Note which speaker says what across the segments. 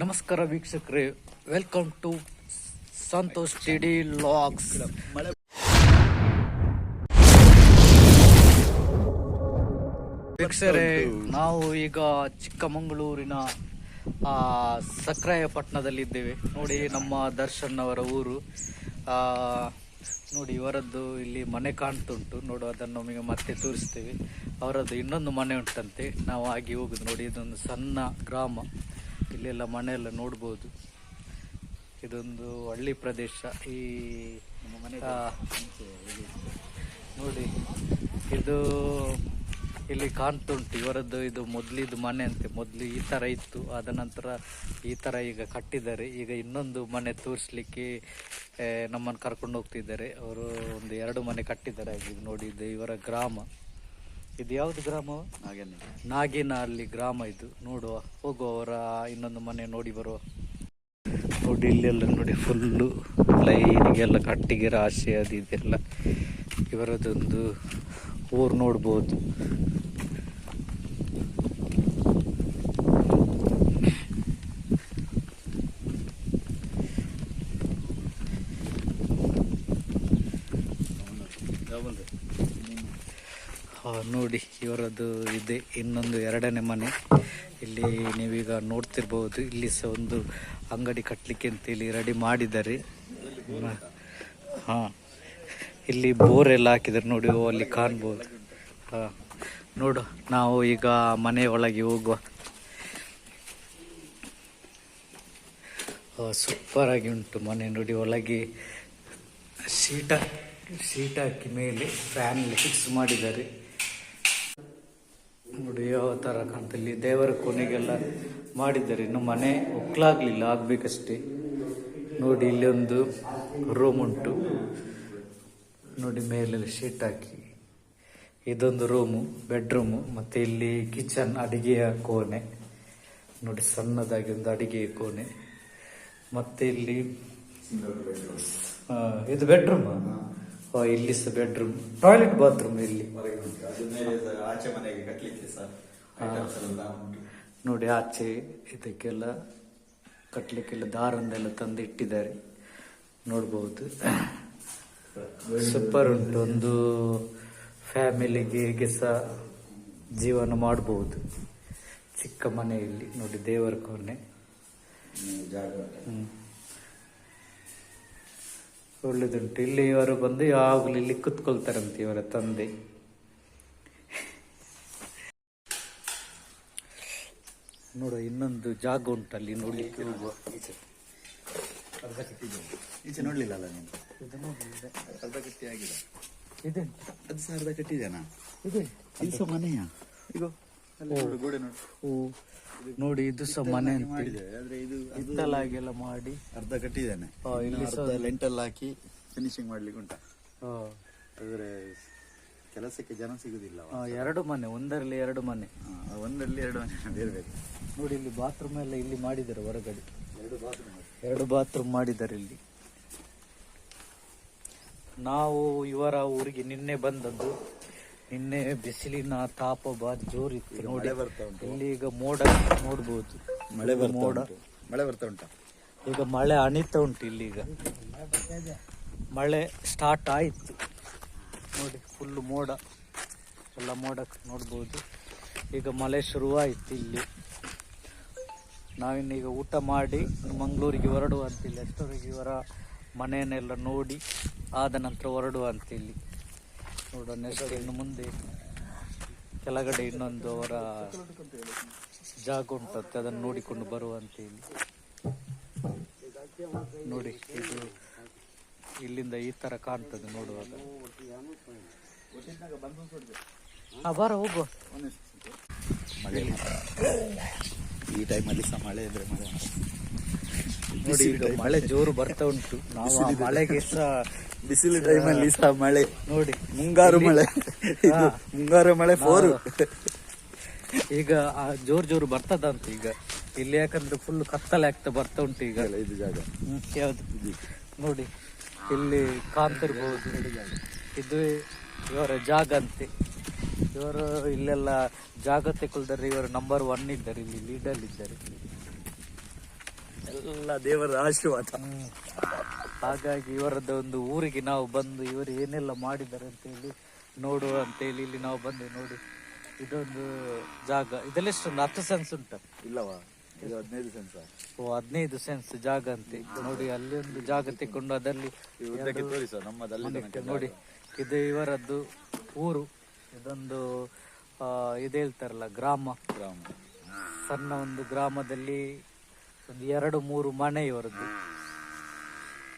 Speaker 1: ನಮಸ್ಕಾರ ವೀಕ್ಷಕರೇ, welcome to Santosh T D logs. ವೀಕ್ಷಕರೇ, ನಾವು ಈಗ ಚಿಕ್ಕಮಗಳೂರಿನ ಸಕ್ರಾಯಪಟ್ಟಣದಲ್ಲಿದ್ದೇವೆ. ನೋಡಿ, ನಮ್ಮ ದರ್ಶನ್ ಅವರ ಊರು. ನೋಡಿ, ಇವರದ್ದು ಇಲ್ಲಿ ಮನೆ ಕಾಣ್ತುಂಟು. ನೋಡು, ಅದನ್ನು ನಮಗೆ ಮತ್ತೆ ತೋರಿಸ್ತೇವೆ. ಅವರದ್ದು ಇನ್ನೊಂದು ಮನೆ ಉಂಟಂತೆ. ನಾವು ಆಗಿ ಹೋಗುದು. ನೋಡಿ, ಇದೊಂದು ಸಣ್ಣ ಗ್ರಾಮ. ಇಲ್ಲೆಲ್ಲ ಮನೆಯೆಲ್ಲ ನೋಡ್ಬೋದು. ಇದೊಂದು ಹಳ್ಳಿ ಪ್ರದೇಶ. ಈ ನೋಡಿ, ಇದು ಇಲ್ಲಿ ಕಾಣ್ತುಂಟು ಇವರದ್ದು. ಇದು ಮೊದಲಿದ್ದು ಮನೆ ಅಂತೆ. ಮೊದಲು ಈ ಥರ ಇತ್ತು, ಆದ ನಂತರ ಈ ಥರ ಈಗ ಕಟ್ಟಿದ್ದಾರೆ. ಈಗ ಇನ್ನೊಂದು ಮನೆ ತೋರಿಸ್ಲಿಕ್ಕೆ ನಮ್ಮನ್ನು ಕರ್ಕೊಂಡು ಹೋಗ್ತಿದ್ದಾರೆ. ಅವರು ಒಂದು 2 ಮನೆ ಕಟ್ಟಿದ್ದಾರೆ. ಆಗಿ ನೋಡಿ, ಇದು ಇವರ ಗ್ರಾಮ. ಇದು ಯಾವುದು ಗ್ರಾಮ? ನಾಗೇನಹಳ್ಳಿ ಗ್ರಾಮ ಇದು. ನೋಡುವ, ಹೋಗುವ ಅವರ ಇನ್ನೊಂದು ಮನೆ ನೋಡಿ ಬರುವ. ನೋಡಿ, ಇಲ್ಲೆಲ್ಲ ನೋಡಿ, ಫುಲ್ಲು ಲೈನಿಗೆಲ್ಲ ಕಟ್ಟಿಗೆ ರಾಶಿ ಅದು ಇದೆಲ್ಲ. ಇವರದೊಂದು ಊರು ನೋಡ್ಬೋದು. ನೋಡಿ, ಇವರದ್ದು ಇದೆ ಇನ್ನೊಂದು 2ನೇ ಮನೆ. ಇಲ್ಲಿ ನೀವೀಗ ನೋಡ್ತಿರ್ಬೋದು. ಇಲ್ಲಿ ಸಹ ಒಂದು ಅಂಗಡಿ ಕಟ್ಟಲಿಕ್ಕೆ ಅಂತೇಳಿ ರೆಡಿ ಮಾಡಿದ್ದಾರೆ. ಇಲ್ಲಿ ಬೋರ್ ಎಲ್ಲ ಹಾಕಿದ್ದಾರೆ. ನೋಡಿ, ಅಲ್ಲಿ ಕಾಣ್ಬೋದು. ನೋಡು, ನಾವು ಈಗ ಮನೆ ಒಳಗೆ ಹೋಗುವ. ಸೂಪರ್ ಆಗಿ ಉಂಟು ಮನೆ. ನೋಡಿ, ಒಳಗೆ ಶೀಟ್ ಹಾಕಿ ಮೇಲೆ ಫ್ಯಾನ್ ಫಿಕ್ಸ್ ಮಾಡಿದ್ದಾರೆ. ನೋಡಿ, ಯಾವ ಥರ ಕಾಣ್ತಲ್ಲಿ ದೇವರ ಕೊನೆಗೆಲ್ಲ ಮಾಡಿದ್ದಾರೆ. ಇನ್ನು ಮನೆ ಒಕ್ಕಲಾಗಲಿಲ್ಲ, ಆಗಬೇಕಷ್ಟೇ. ನೋಡಿ, ಇಲ್ಲಿ ಒಂದು ರೂಮ್ ಉಂಟು. ನೋಡಿ, ಮೇಲೆ ಶೀಟ್ ಹಾಕಿ. ಇದೊಂದು ರೂಮು, ಬೆಡ್ರೂಮು. ಮತ್ತು ಇಲ್ಲಿ ಕಿಚನ್, ಅಡಿಗೆಯ ಕೋಣೆ. ನೋಡಿ, ಸಣ್ಣದಾಗಿ ಒಂದು ಅಡಿಗೆಯ ಕೋಣೆ. ಮತ್ತು ಇಲ್ಲಿ ಇದು ಬೆಡ್ರೂಮ್. ಇಲ್ಲಿ ಸಹ ಬೆಡ್ರೂಮ್, ಟಾಯ್ಲೆಟ್, ಬಾತ್ರೂಮ್ ಇಲ್ಲಿ. ನೋಡಿ, ಆಚೆ ಇದಕ್ಕೆಲ್ಲ ಕಟ್ಲಿಕ್ಕೆಲ್ಲ ದಾರಂದೆಲ್ಲ ತಂದು ಇಟ್ಟಿದ್ದಾರೆ. ನೋಡ್ಬೋದು, ಸೂಪರ್ ಉಂಟು. ಒಂದು ಫ್ಯಾಮಿಲಿಗೆ ಸಹ ಜೀವನ ಮಾಡಬಹುದು ಚಿಕ್ಕ ಮನೆಯಲ್ಲಿ. ನೋಡಿ, ದೇವರ ಕೋಣೆ. ಒಳ್ಳೆದುಂಟು. ಇಲ್ಲಿ ಇವರು ಬಂದು ಯಾವಾಗಲೂ ಇಲ್ಲಿ ಕುತ್ಕೊಳ್ತಾರಂತೆ, ಇವರ ತಂದೆ. ನೋಡುವ, ಇನ್ನೊಂದು ಜಾಗ ಉಂಟಲ್ಲಿ ನೋಡ್ಲಿಕ್ಕೆ ಹೋಗುವ.
Speaker 2: ಈಚೆ ನೋಡ್ಲಿಲ್ಲ ಅಲ್ಲ ನೀನು? ಅರ್ಧ ಕಟ್ಟಿ ಆಗಿದೆ.
Speaker 1: ಇದೆ,
Speaker 2: ಅದು ಸಹ ಅರ್ಧ ಕಟ್ಟಿದೇನಾ?
Speaker 1: ಇದೆ.
Speaker 2: ಇದು ಸಹ ಮನೆಯ? ಈಗ ಗೋಡೆ
Speaker 1: ನೋಡಿ, ಇದು ಸಹ ಮನೆ
Speaker 2: ಮಾಡಿದೆ. ಆದ್ರೆ ಇದು
Speaker 1: ಹಿತ್ತಲಾಗೆಲ್ಲ ಮಾಡಿ
Speaker 2: ಅರ್ಧ ಕಟ್ಟಿದ್ದೇನೆ. ಇಲ್ಲಿ ಲೆಂಟಲ್ ಹಾಕಿ ಫಿನಿಶಿಂಗ್ ಮಾಡ್ಲಿಕ್ಕೆ ಉಂಟ. ಆದ್ರೆ ಕೆಲಸಕ್ಕೆ ಜನ ಸಿಗುದಿಲ್ಲ.
Speaker 1: 2 ಮನೆ, ಒಂದರಲ್ಲಿ 2 ಮನೆ.
Speaker 2: ಒಂದರಲ್ಲಿ 2 ಮನೆ ಬೇರೆ ಬೇರೆ.
Speaker 1: ನೋಡಿ, ಇಲ್ಲಿ ಬಾತ್ರೂಮ್ ಎಲ್ಲ ಇಲ್ಲಿ ಮಾಡಿದ್ದಾರೆ. ಹೊರಗಡೆ 2 ಬಾತ್ರೂಮ್ ಮಾಡಿದ್ದಾರೆ ಇಲ್ಲಿ. ನಾವು ಇವರ ಊರಿಗೆ ನಿನ್ನೆ ಬಂದದ್ದು. ನಿನ್ನೆ ಬಿಸಿಲಿನ ತಾಪ ಬಾರಿ ಜೋರಿತ್ತು. ನೋಡಿ, ಇಲ್ಲಿ ಈಗ ಮೋಡ ನೋಡ್ಬೋದು.
Speaker 2: ಮಳೆ ಬರ್ತಾ ಉಂಟು.
Speaker 1: ಈಗ ಮಳೆ ಅಣಿತಾ ಉಂಟು. ಇಲ್ಲಿ ಈಗ ಮಳೆ ಸ್ಟಾರ್ಟ್ ಆಯಿತು. ನೋಡಿ, ಫುಲ್ ಮೋಡ ಎಲ್ಲ ಮೋಡ ನೋಡ್ಬೋದು. ಈಗ ಮಳೆ ಶುರುವಾಯಿತು ಇಲ್ಲಿ. ನಾವಿನ್ನೀಗ ಊಟ ಮಾಡಿ ಮಂಗಳೂರಿಗೆ ಹೊರಡುವ ಅಂತಿಲ್ಲಿ. ಅಷ್ಟೊತ್ತಿಗೆ ಇವರ ಮನೆಯನ್ನೆಲ್ಲ ನೋಡಿ ಆದ ನಂತರ ಹೊರಡುವ ಅಂತಿಲ್ಲಿ. ನೋಡೋಣ, ನೆಕ್ಸ್ಟ್ ಇನ್ನು ಮುಂದೆ ಕೆಳಗಡೆ ಇನ್ನೊಂದು ಅವರ ಜಾಗ ಉಂಟಂತೆ, ಅದನ್ನು ನೋಡಿಕೊಂಡು ಬರುವಂತೆ ಇಲ್ಲಿ. ನೋಡಿ, ಇದು ಇಲ್ಲಿಂದ ಈ ತರ ಕಾಣ್ತದೆ ನೋಡುವಾಗ. ಬರ ಹೋಗುವ.
Speaker 2: ಈ ಟೈಮಲ್ಲಿ ಸಹ ಮಳೆ ಇದ್ರೆ ಮಳೆ.
Speaker 1: ನೋಡಿ, ಈಗ ಮಳೆ ಜೋರು ಬರ್ತಾ ಉಂಟು. ನಾವು ಆ ಮಳೆಗೆ ಸಹ
Speaker 2: ಬಿಸಿಲು ಟೈಮಲ್ಲಿ ಸಹ ಮಳೆ.
Speaker 1: ನೋಡಿ,
Speaker 2: ಮುಂಗಾರು ಮಳೆ. ಮುಂಗಾರು ಮಳೆ 4.
Speaker 1: ಈಗ ಜೋರು ಬರ್ತದಂತ ಈಗ ಇಲ್ಲಿ. ಯಾಕಂದ್ರೆ ಫುಲ್ ಕತ್ತಲೆ ಆಗ್ತಾ ಬರ್ತಾ ಉಂಟು ಈಗ.
Speaker 2: ಇದು ಜಾಗ
Speaker 1: ಯಾವ್ದು? ನೋಡಿ, ಇಲ್ಲಿ ಕಾಣ್ತಿರ್ಬಹುದು. ಇದು ಇವರ ಜಾಗ ಅಂತೆ. ಇವರು ಇಲ್ಲೆಲ್ಲ ಜಾಗ ತೆಗೊಳ್ತಾರೆ. ಇವರು ನಂಬರ್ 1 ಇದ್ದಾರೆ, ಇಲ್ಲಿ ಲೀಡರ್ ಇದ್ದಾರೆ.
Speaker 2: ಎಲ್ಲ ದೇವರ ಆಶೀರ್ವಾದ.
Speaker 1: ಹಾಗಾಗಿ ಇವರದ್ದು ಒಂದು ಊರಿಗೆ ನಾವು ಬಂದು ಇವರು ಏನೆಲ್ಲ ಮಾಡಿದ್ದಾರೆ ಅಂತೇಳಿ ನೋಡುವ ಅಂತೇಳಿ ಇಲ್ಲಿ ನಾವು ಬಂದು ನೋಡಿ. ಇದೊಂದು ಜಾಗ, ಇದೆಲ್ಲಷ್ಟು 10 ಸೆನ್ಸ್ ಉಂಟು
Speaker 2: ಇಲ್ಲವಾ? ಇದು 15 ಸೆನ್ಸ್.
Speaker 1: ಓ 15 ಸೆನ್ಸ್ ಜಾಗ ಅಂತೆ ನೋಡಿ. ಅಲ್ಲಿ ಒಂದು ಜಾಗ ತೆಕ್ಕೊಂಡು ಅದಲ್ಲಿ
Speaker 2: ತೋರಿಸ ನಮ್ಮದಲ್ಲಿ
Speaker 1: ನೋಡಿ. ಇದು ಇವರದ್ದು ಊರು. ಇದೊಂದು ಇದು ಹೇಳ್ತಾರಲ್ಲ ಗ್ರಾಮ. ಸಣ್ಣ ಒಂದು ಗ್ರಾಮದಲ್ಲಿ ಒಂದು 2-3 ಮನೆ ಇವರದ್ದು.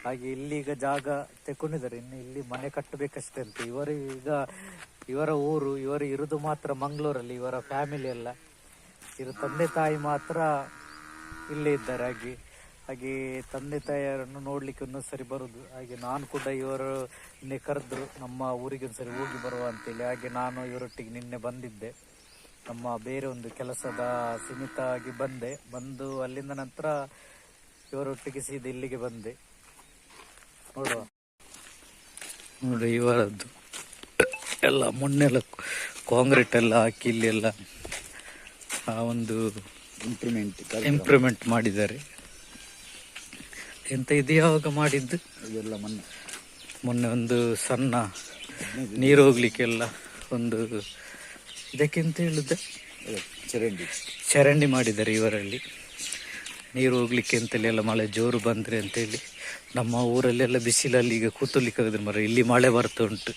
Speaker 1: ಹಾಗೆ ಇಲ್ಲಿ ಈಗ ಜಾಗ ತೆಕೊಂಡಿದ್ದಾರೆ, ಇನ್ನು ಇಲ್ಲಿ ಮನೆ ಕಟ್ಟಬೇಕಷ್ಟೇ ಅಂತ. ಇವರು ಈಗ ಇವರ ಊರು, ಇವರು ಇರುದು ಮಾತ್ರ ಮಂಗಳೂರಲ್ಲಿ, ಇವರ ಫ್ಯಾಮಿಲಿ ಎಲ್ಲ. ಇವರು ತಂದೆ ತಾಯಿ ಮಾತ್ರ ಇಲ್ಲೇ ಇದ್ದಾರೆ. ಹಾಗೆ ತಂದೆ ತಾಯಿಯರನ್ನು ನೋಡ್ಲಿಕ್ಕೆ ಒಂದೊಂದ್ಸರಿ ಬರುದು. ಹಾಗೆ ನಾನು ಕೂಡ ಇವರು ನಿನ್ನೆ ಕರೆದ್ರು ನಮ್ಮ ಊರಿಗೆ ಒಂದ್ಸರಿ ಹೋಗಿ ಬರುವ ಅಂತೇಳಿ. ಹಾಗೆ ನಾನು ಇವರೊಟ್ಟಿಗೆ ನಿನ್ನೆ ಬಂದಿದ್ದೆ, ನಮ್ಮ ಬೇರೆ ಒಂದು ಕೆಲಸದ ಸೀಮಿತ ಆಗಿ ಬಂದು ಅಲ್ಲಿಂದ ನಂತರ ಇವರೊಟ್ಟಿಗೆ ಸೀದಾ ಇಲ್ಲಿಗೆ ಬಂದೆ. ನೋಡುವ ನೋಡಿ, ಇವರದ್ದು ಎಲ್ಲ ಮೊನ್ನೆಲ್ಲ ಕಾಂಕ್ರೀಟ್ ಎಲ್ಲ ಹಾಕಿ ಇಲ್ಲಿ ಎಲ್ಲ ಒಂದು ಇಂಪ್ರೂವ್ಮೆಂಟ್ ಮಾಡಿದ್ದಾರೆ. ಎಂತ ಇದು ಯಾವಾಗ ಮಾಡಿದ್ದು?
Speaker 2: ಇದೆಲ್ಲ
Speaker 1: ಮೊನ್ನೆ ಒಂದು ಸಣ್ಣ ನೀರು ಹೋಗ್ಲಿಕ್ಕೆಲ್ಲ ಒಂದು ಇದಕ್ಕೆಂತ ಹೇಳುದ ಚರಂಡಿ ಮಾಡಿದ್ದಾರೆ ಇವರಲ್ಲಿ, ನೀರು ಹೋಗ್ಲಿಕ್ಕೆ ಅಂತೇಳಿ. ಎಲ್ಲ ಮಳೆ ಜೋರು ಬಂದ್ರೆ ಅಂತೇಳಿ. ನಮ್ಮ ಊರಲ್ಲೆಲ್ಲ ಬಿಸಿಲಲ್ಲಿ ಈಗ ಕೂತಲಿಕ್ಕೆ ಆಗೋದ್ರ ಮರ, ಇಲ್ಲಿ ಮಳೆ ಬರ್ತಾ ಉಂಟು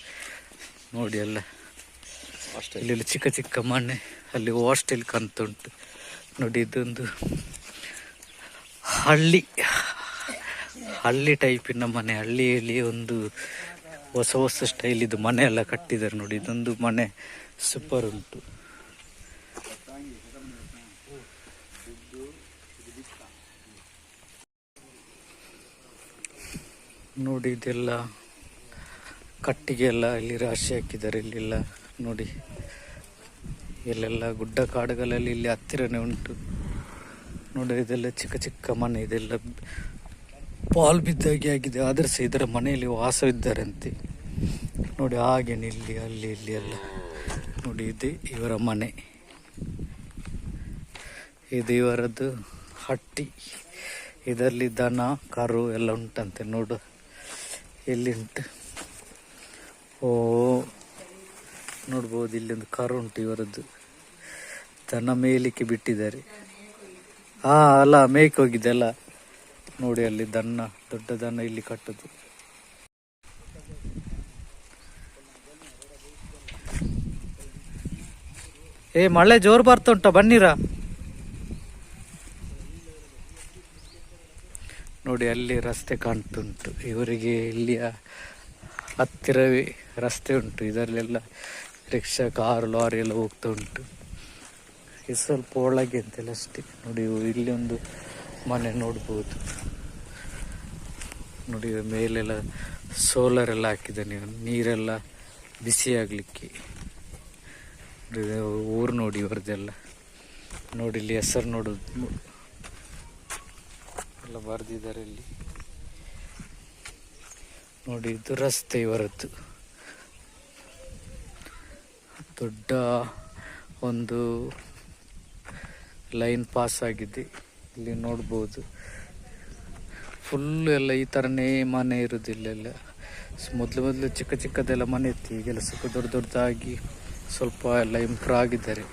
Speaker 1: ನೋಡಿ. ಎಲ್ಲ ಇಲ್ಲಿ ಚಿಕ್ಕ ಚಿಕ್ಕ ಮನೆ, ಅಲ್ಲಿ ಹಾಸ್ಟೆಲ್ ಕಾಣ್ತಾ ಉಂಟು ನೋಡಿ. ಇದೊಂದು ಹಳ್ಳಿ ಟೈಪಿನ ಮನೆ. ಹಳ್ಳಿಯಲ್ಲಿ ಒಂದು ಹೊಸ ಸ್ಟೈಲ್ ಇದು ಮನೆ ಎಲ್ಲ ಕಟ್ಟಿದ್ದಾರೆ ನೋಡಿ. ಇದೊಂದು ಮನೆ ಸೂಪರ್ ಉಂಟು ನೋಡಿ. ಇದೆಲ್ಲ ಕಟ್ಟಿಗೆ ಎಲ್ಲ ಇಲ್ಲಿ ರಾಶಿ ಹಾಕಿದ್ದಾರೆ ಇಲ್ಲೆಲ್ಲ ನೋಡಿ. ಇಲ್ಲೆಲ್ಲ ಗುಡ್ಡ ಕಾಡುಗಳಲ್ಲಿ ಇಲ್ಲಿ ಹತ್ತಿರನೇ ಉಂಟು ನೋಡಿ. ಇದೆಲ್ಲ ಚಿಕ್ಕ ಚಿಕ್ಕ ಮನೆ, ಇದೆಲ್ಲ ಪಾಲ್ ಬಿದ್ದಾಗಿ ಆಗಿದೆ. ಆದ್ರೆ ಸಹ ಇದರ ಮನೆಯಲ್ಲಿ ವಾಸವಿದ್ದಾರಂತೆ ನೋಡಿ. ಹಾಗೇನೆ ಇಲ್ಲಿ ಅಲ್ಲಿ ಇಲ್ಲಿ ಎಲ್ಲ ನೋಡಿ. ಇದೆ ಇವರ ಮನೆ, ಇದು ಇವರದ್ದು ಹಟ್ಟಿ. ಇದರಲ್ಲಿ ದನ ಕರು ಎಲ್ಲ ಉಂಟಂತೆ ನೋಡು. ಎಲ್ಲಿ ಉಂಟು? ಓ ನೋಡ್ಬೋದು, ಇಲ್ಲೊಂದು ಕರು ಉಂಟು ಇವರದ್ದು. ದನ ಮೇಯಲಿಕ್ಕೆ ಬಿಟ್ಟಿದ್ದಾರೆ. ಅಲ್ಲ ಮೇಯ್ಕೆ ಹೋಗಿದ್ದೆಲ್ಲ ನೋಡಿ. ಅಲ್ಲಿ ದನ, ದೊಡ್ಡ ದನ ಇಲ್ಲಿ ಕಟ್ಟುದು. ಮಳೆ ಜೋರು ಬರ್ತಾ ಉಂಟ, ಬನ್ನಿರಾ ನೋಡಿ. ಅಲ್ಲಿ ರಸ್ತೆ ಕಾಣ್ತುಂಟು ಇವರಿಗೆ, ಇಲ್ಲಿಯ ಹತ್ತಿರವೇ ರಸ್ತೆ ಉಂಟು. ಇದರಲ್ಲೆಲ್ಲ ರಿಕ್ಷಾ, ಕಾರು, ಲಾರಿ ಎಲ್ಲ ಹೋಗ್ತಾ ಉಂಟು. ಇದು ಸ್ವಲ್ಪ ಒಳಗೆ ಅಂತೆಲ್ಲ ಅಷ್ಟೇ ನೋಡಿ. ಇಲ್ಲಿ ಒಂದು ಮನೆ ನೋಡ್ಬೋದು ನೋಡಿ. ಮೇಲೆಲ್ಲ ಸೋಲಾರ್ ಎಲ್ಲ ಹಾಕಿದೆ, ನೀವು ನೀರೆಲ್ಲ ಬಿಸಿ ಆಗ್ಲಿಕ್ಕೆ. ಊರು ನೋಡಿ ಇವರದೆಲ್ಲ ನೋಡಿ. ಇಲ್ಲಿ ಹೆಸರು ನೋಡುದು ಎಲ್ಲ ಬರ್ದಿದ್ದಾರೆ ಇಲ್ಲಿ ನೋಡಿ. ಇದು ರಸ್ತೆ ಇವರದ್ದು, ದೊಡ್ಡ ಒಂದು ಲೈನ್ ಪಾಸ್ ಆಗಿದೆ ಇಲ್ಲಿ ನೋಡ್ಬೋದು. ಫುಲ್ ಎಲ್ಲ ಈ ಥರನೇ ಮನೆ ಇರೋದಿಲ್ಲೆಲ್ಲ. ಮೊದಲು ಚಿಕ್ಕ ಚಿಕ್ಕದೆಲ್ಲ ಮನೆ ಇತ್ತು, ಈಗೆಲ್ಲ ಸ್ವಲ್ಪ ದೊಡ್ಡದಾಗಿ ಸ್ವಲ್ಪ ಎಲ್ಲ ಇಂಪ್ರೂವ್ ಆಗಿದ್ದಾರೆ.